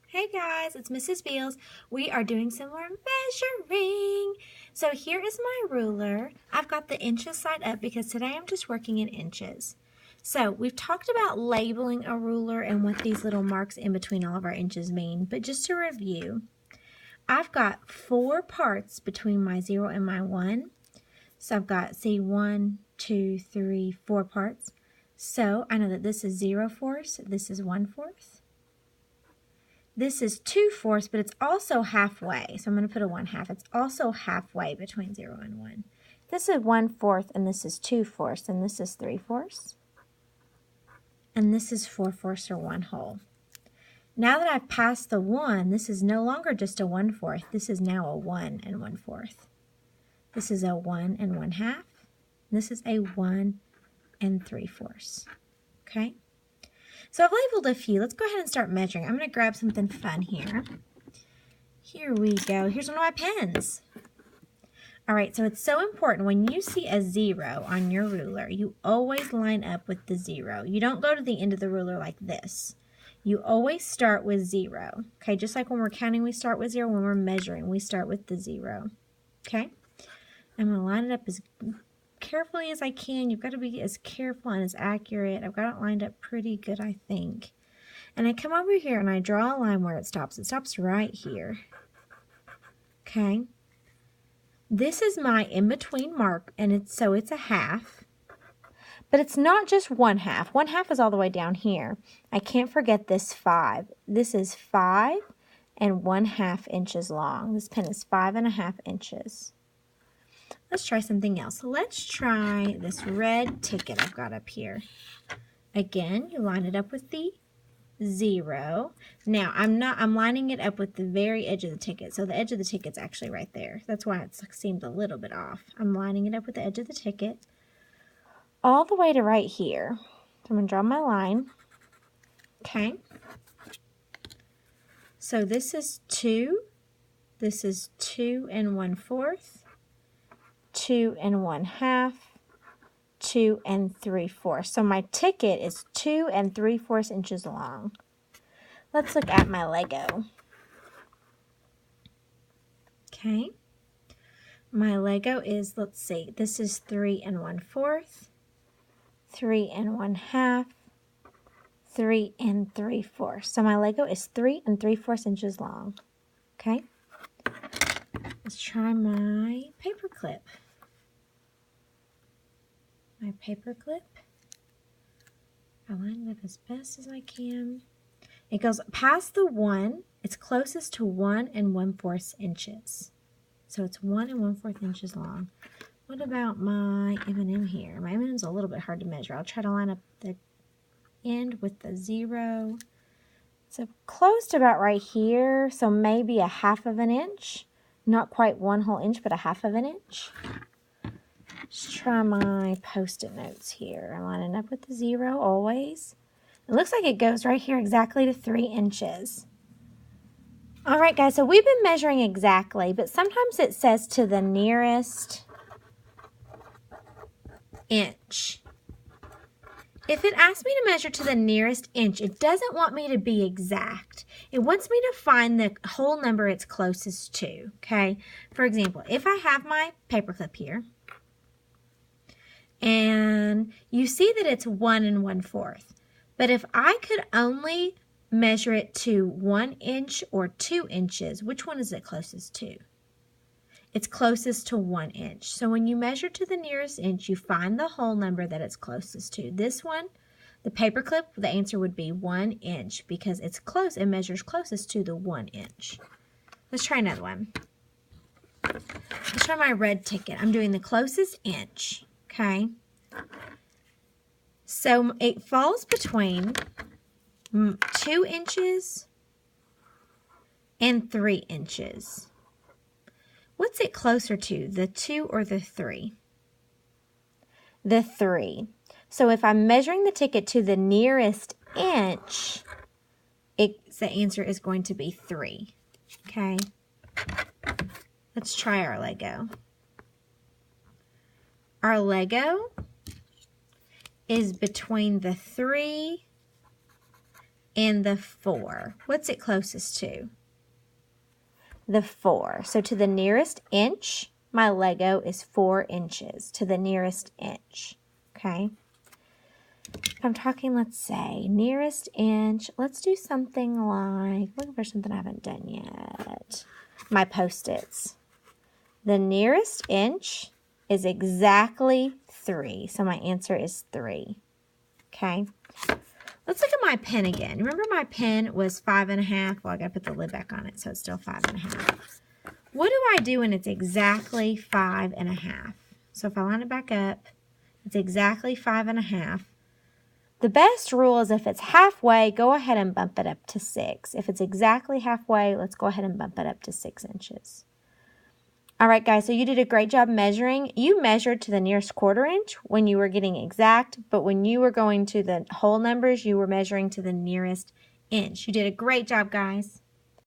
Hey guys, it's Mrs. Beals. We are doing some more measuring. So here is my ruler. I've got the inches side up because today I'm just working in inches. So we've talked about labeling a ruler and what these little marks in between all of our inches mean. But just to review, I've got 4 parts between my 0 and my 1. So I've got, see, 1, 2, 3, 4 parts. So I know that this is 0/4, this is 1/4. This is 2/4, but it's also halfway. So I'm going to put a 1/2. It's also halfway between 0 and 1. This is 1/4, and this is 2/4, and this is 3/4. And this is 4/4 or 1/2. Now that I've passed the 1, this is no longer just a 1/4. This is now a 1 and 1/4. This is a 1 and 1/2. This is a 1 and 3/4. Okay? So I've labeled a few. Let's go ahead and start measuring. I'm going to grab something fun here. Here we go. Here's one of my pens. All right, so it's so important when you see a 0 on your ruler, you always line up with the 0. You don't go to the end of the ruler like this. You always start with 0. Okay, just like when we're counting, we start with 0. When we're measuring, we start with the 0. Okay, I'm going to line it up as carefully as I can. You've got to be as careful and as accurate. I've got it lined up pretty good, I think. And I come over here and I draw a line where it stops. It stops right here. Okay. This is my in-between mark, and it's a 1/2. But it's not just 1/2. 1/2 is all the way down here. I can't forget this 5. This is 5 and 1/2 inches long. This pen is 5.5 inches. Let's try something else. Let's try this red ticket I've got up here. Again, you line it up with the 0. Now, I'm lining it up with the very edge of the ticket. So the edge of the ticket's actually right there. That's why it seems a little bit off. I'm lining it up with the edge of the ticket all the way to right here. So I'm going to draw my line. Okay. So this is 2. This is 2 and 1/4. 2 and 1/2. 2 and 3/4. So my ticket is 2 and 3/4 inches long. Let's look at my Lego. Okay. My Lego is, let's see, this is 3 and 1/4, 3 and 1/2, 3 and 3/4. So my Lego is 3 and 3/4 inches long. Okay. Let's try my paper clip. My paper clip. I line it up as best as I can. It goes past the 1. It's closest to 1 and 1/4 inches. So it's 1 and 1/4 inches long. What about my M&M here? My M&M's a little bit hard to measure. I'll try to line up the end with the 0. So close to about right here. So maybe 1/2 inch. Not quite 1 whole inch, but 1/2 inch. Let's try my Post-it notes here. I'm lining up with the 0 always. It looks like it goes right here exactly to 3 inches. All right, guys, so we've been measuring exactly, but sometimes it says to the nearest inch. If it asks me to measure to the nearest inch, it doesn't want me to be exact. It wants me to find the whole number it's closest to, okay? For example, if I have my paperclip here, and you see that it's 1 and 1/4, but if I could only measure it to 1 inch or 2 inches, which one is it closest to? It's closest to 1 inch. So when you measure to the nearest inch, you find the whole number that it's closest to. This one, the paperclip, the answer would be 1 inch because it's close. It measures closest to the 1 inch. Let's try another one. Let's try my red ticket. I'm doing the closest inch, okay? So it falls between 2 inches and 3 inches. What's it closer to, the 2 or the 3? The 3. So if I'm measuring the ticket to the nearest inch, the answer is going to be 3. Okay? Let's try our Lego. Our Lego is between the 3 and the 4. What's it closest to? The 4. So to the nearest inch, my Lego is 4 inches to the nearest inch. Okay. If I'm talking, let's say, nearest inch, let's do something like, looking for something I haven't done yet. My Post-its. The nearest inch is exactly 3. So my answer is 3. Okay. Let's look at my pen again. Remember my pen was 5.5? Well, I got to put the lid back on it, so it's still 5.5. What do I do when it's exactly 5.5? So if I line it back up, it's exactly 5.5. The best rule is if it's halfway, go ahead and bump it up to 6. If it's exactly halfway, let's go ahead and bump it up to 6 inches. All right, guys, so you did a great job measuring. You measured to the nearest 1/4 inch when you were getting exact, but when you were going to the whole numbers, you were measuring to the nearest inch. You did a great job, guys.